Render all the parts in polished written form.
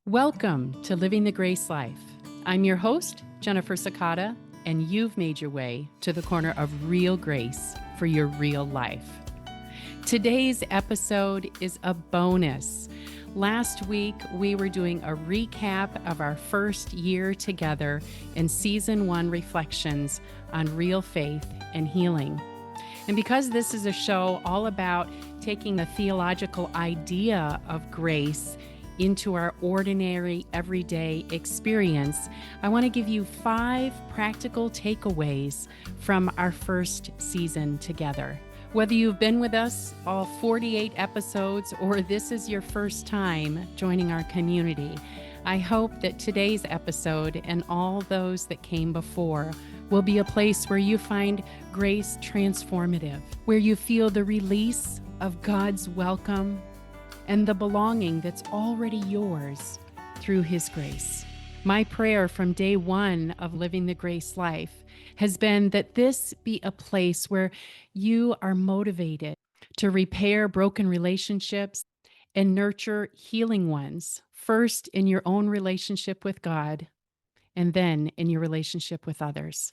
Welcome to Living the Grace Life. I'm your host, Jennifer Sakata, and you've made your way to the corner of real grace for your real life. Today's episode is a bonus. Last week, we were doing a recap of our first year together in Season 1 reflections on real faith and healing. And because this is a show all about taking the theological idea of grace into our ordinary, everyday experience, I want to give you 5 practical takeaways from our first season together. Whether you've been with us all 48 episodes or this is your first time joining our community, I hope that today's episode and all those that came before will be a place where you find grace transformative, where you feel the release of God's welcome and the belonging that's already yours through His grace. My prayer from day one of living the grace life has been that this be a place where you are motivated to repair broken relationships and nurture healing ones, first in your own relationship with God and then in your relationship with others.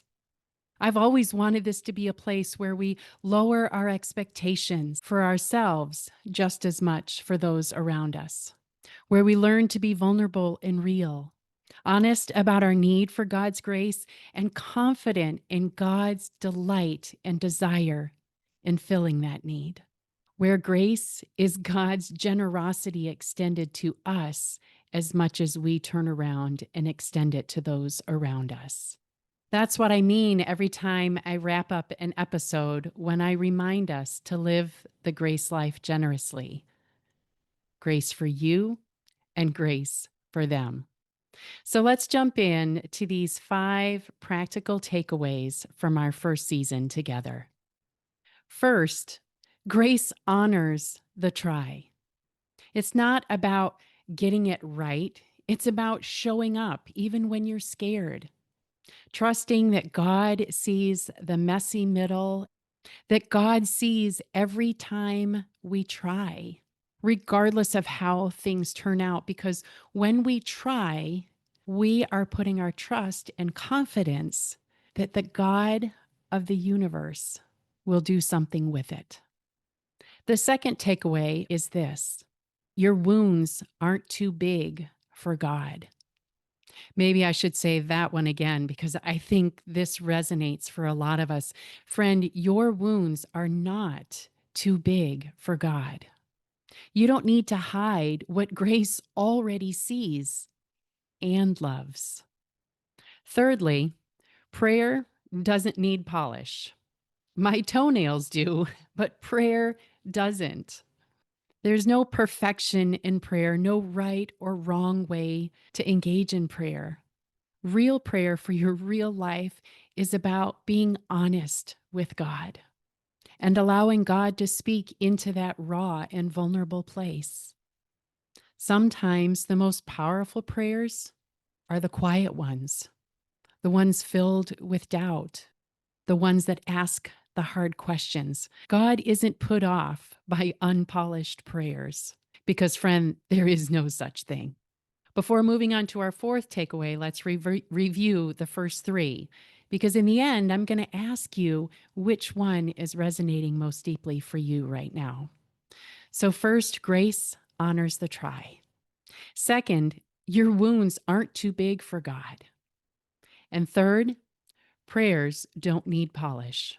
I've always wanted this to be a place where we lower our expectations for ourselves just as much for those around us, where we learn to be vulnerable and real, honest about our need for God's grace, and confident in God's delight and desire in filling that need, where grace is God's generosity extended to us as much as we turn around and extend it to those around us. That's what I mean every time I wrap up an episode when I remind us to live the grace life generously. Grace for you and grace for them. So let's jump in to these 5 practical takeaways from our first season together. First, grace honors the try. It's not about getting it right. It's about showing up even when you're scared. Trusting that God sees the messy middle, that God sees every time we try, regardless of how things turn out. Because when we try, we are putting our trust and confidence that the God of the universe will do something with it. The second takeaway is this: your wounds aren't too big for God. Maybe I should say that one again because I think this resonates for a lot of us. Friend, your wounds are not too big for God. You don't need to hide what grace already sees and loves. Thirdly, prayer doesn't need polish. My toenails do, but prayer doesn't. There's no perfection in prayer, no right or wrong way to engage in prayer. Real prayer for your real life is about being honest with God and allowing God to speak into that raw and vulnerable place. Sometimes the most powerful prayers are the quiet ones, the ones filled with doubt, the ones that ask the hard questions. God isn't put off by unpolished prayers because, friend, there is no such thing. Before moving on to our fourth takeaway, let's review the first 3, because in the end, I'm going to ask you which one is resonating most deeply for you right now. So first, grace honors the try. Second, your wounds aren't too big for God. And third, prayers don't need polish.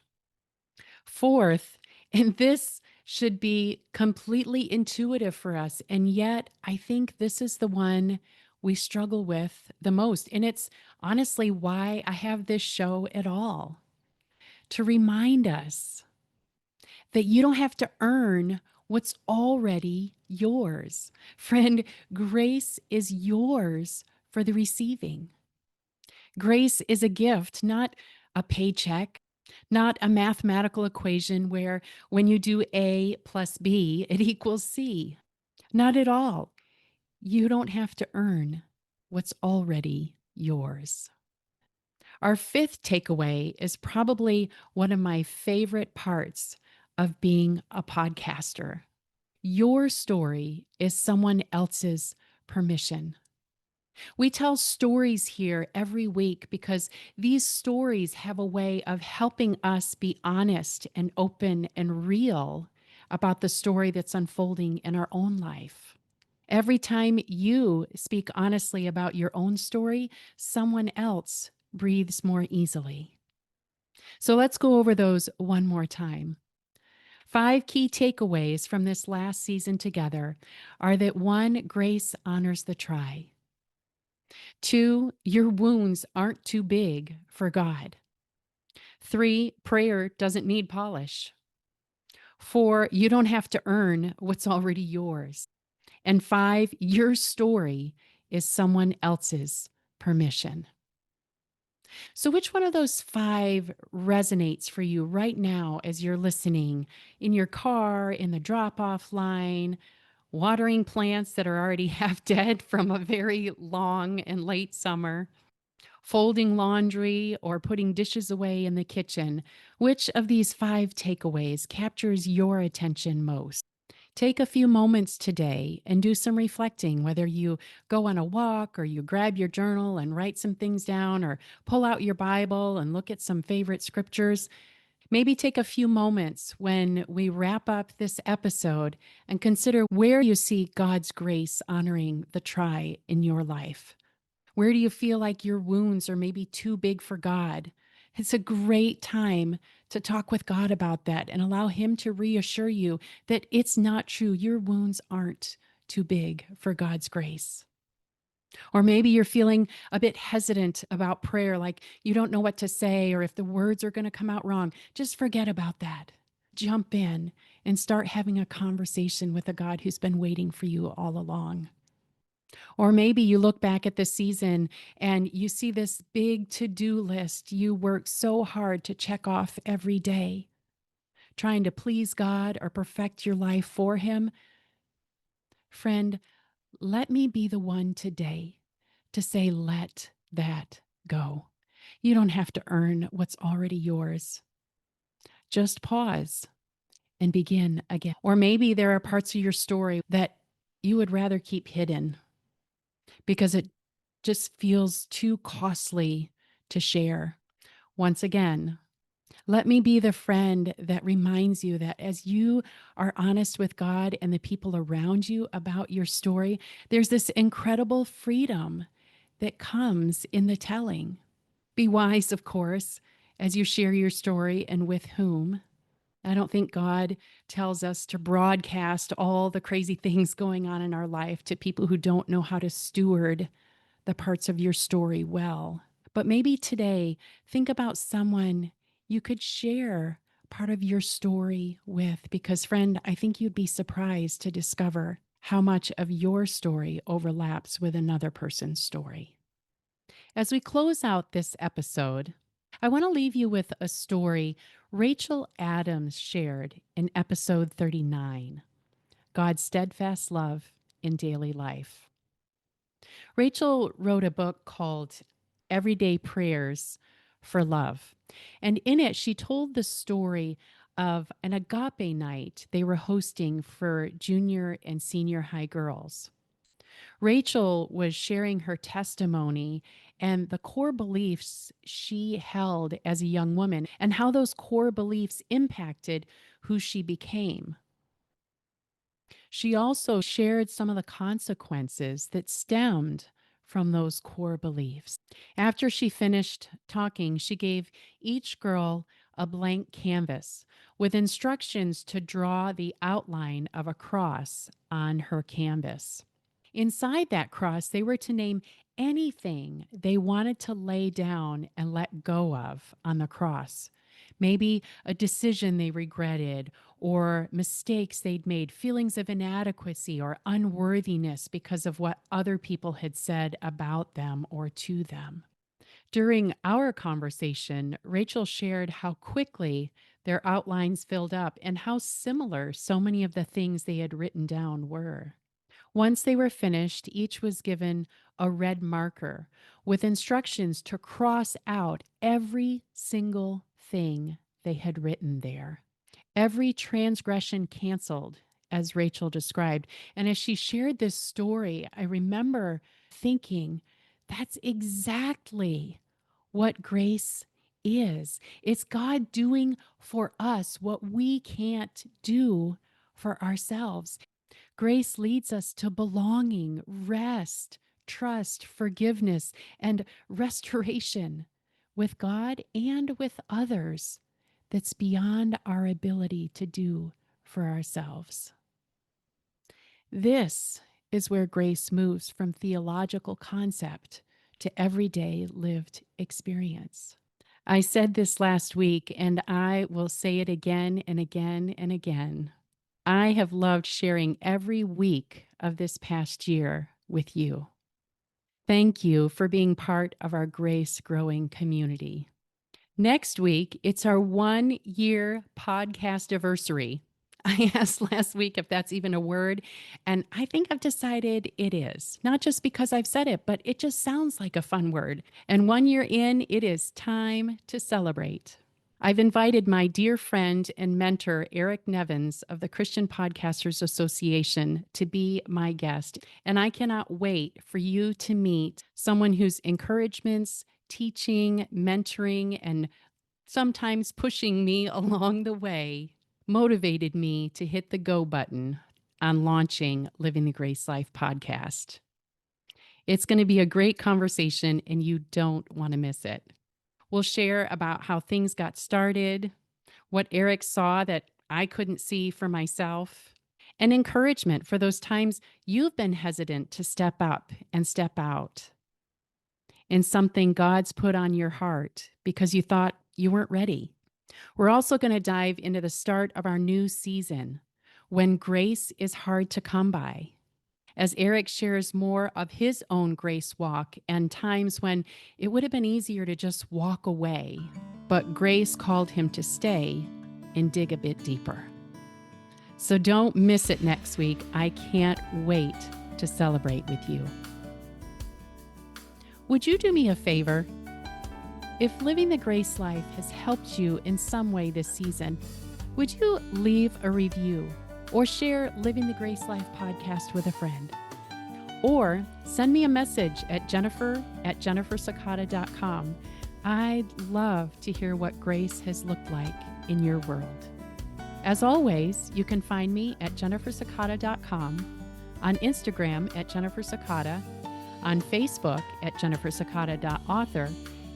Fourth, and this should be completely intuitive for us, and yet I think this is the one we struggle with the most. And it's honestly why I have this show at all, to remind us that you don't have to earn what's already yours. Friend, grace is yours for the receiving. Grace is a gift, not a paycheck, not a mathematical equation where when you do A plus B, it equals C. Not at all. You don't have to earn what's already yours. Our fifth takeaway is probably one of my favorite parts of being a podcaster. Your story is someone else's permission. We tell stories here every week because these stories have a way of helping us be honest and open and real about the story that's unfolding in our own life. Every time you speak honestly about your own story, someone else breathes more easily. So let's go over those one more time. 5 key takeaways from this last season together are that: 1, grace honors the try. 2, your wounds aren't too big for God. 3, prayer doesn't need polish. 4, you don't have to earn what's already yours. And 5, your story is someone else's permission. So, which one of those 5 resonates for you right now as you're listening in your car, in the drop off line, watering plants that are already half dead from a very long and late summer, folding laundry, or putting dishes away in the kitchen? Which of these 5 takeaways captures your attention most? Take a few moments today and do some reflecting, whether you go on a walk or you grab your journal and write some things down or pull out your Bible and look at some favorite scriptures. Maybe take a few moments when we wrap up this episode and consider where you see God's grace honoring the try in your life. Where do you feel like your wounds are maybe too big for God? It's a great time to talk with God about that and allow Him to reassure you that it's not true. Your wounds aren't too big for God's grace. Or maybe you're feeling a bit hesitant about prayer, like you don't know what to say or if the words are going to come out wrong. Just forget about that. Jump in and start having a conversation with a God who's been waiting for you all along. Or maybe you look back at the season and you see this big to do list you work so hard to check off every day, trying to please God or perfect your life for Him. Friend, let me be the one today to say, let that go. You don't have to earn what's already yours. Just pause and begin again. Or maybe there are parts of your story that you would rather keep hidden because it just feels too costly to share. Once again, let me be the friend that reminds you that as you are honest with God and the people around you about your story, there's this incredible freedom that comes in the telling. Be wise, of course, as you share your story and with whom. I don't think God tells us to broadcast all the crazy things going on in our life to people who don't know how to steward the parts of your story well. But maybe today, think about someone you could share part of your story with, because, friend, I think you'd be surprised to discover how much of your story overlaps with another person's story. As we close out this episode, I want to leave you with a story Rachel Adams shared in episode 39, God's Steadfast Love in Daily Life. Rachel wrote a book called Everyday Prayers for Love. And in it, she told the story of an agape night they were hosting for junior and senior high girls. Rachel was sharing her testimony and the core beliefs she held as a young woman and how those core beliefs impacted who she became. She also shared some of the consequences that stemmed from those core beliefs. After she finished talking, she gave each girl a blank canvas with instructions to draw the outline of a cross on her canvas. Inside that cross, they were to name anything they wanted to lay down and let go of on the cross. Maybe a decision they regretted, or mistakes they'd made, feelings of inadequacy or unworthiness because of what other people had said about them or to them. During our conversation, Rachel shared how quickly their outlines filled up and how similar so many of the things they had written down were. Once they were finished, each was given a red marker with instructions to cross out every single thing they had written there. Every transgression canceled, as Rachel described. And as she shared this story, I remember thinking, that's exactly what grace is. It's God doing for us what we can't do for ourselves. Grace leads us to belonging, rest, trust, forgiveness, and restoration with God and with others that's beyond our ability to do for ourselves. This is where grace moves from theological concept to everyday lived experience. I said this last week, and I will say it again and again and again. I have loved sharing every week of this past year with you. Thank you for being part of our grace growing community. Next week, it's our 1 year podcast anniversary. I asked last week if that's even a word, and I think I've decided it is. Not just because I've said it, but it just sounds like a fun word. And 1 year in, it is time to celebrate. I've invited my dear friend and mentor, Eric Nevins of the Christian Podcasters Association, to be my guest. And I cannot wait for you to meet someone whose encouragements, teaching, mentoring, and sometimes pushing me along the way motivated me to hit the go button on launching Living the Grace Life podcast. It's going to be a great conversation, and you don't want to miss it. We'll share about how things got started, what Eric saw that I couldn't see for myself, and encouragement for those times you've been hesitant to step up and step out in something God's put on your heart because you thought you weren't ready. We're also going to dive into the start of our new season when grace is hard to come by, as Eric shares more of his own grace walk and times when it would have been easier to just walk away, but grace called him to stay and dig a bit deeper. So don't miss it next week. I can't wait to celebrate with you. Would you do me a favor? If Living the Grace Life has helped you in some way this season, would you leave a review or share Living the Grace Life podcast with a friend? Or send me a message at jennifer@jennifersakata.com. I'd love to hear what grace has looked like in your world. As always, you can find me at jennifersakata.com, on Instagram at jennifersakata, on Facebook at jennifersakata.author,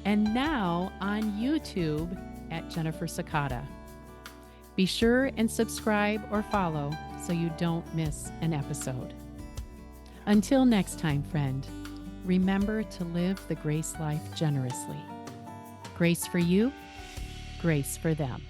and now on YouTube at Jennifer Sakata. Be sure and subscribe or follow so you don't miss an episode. Until next time, friend, remember to live the grace life generously. Grace for you, grace for them.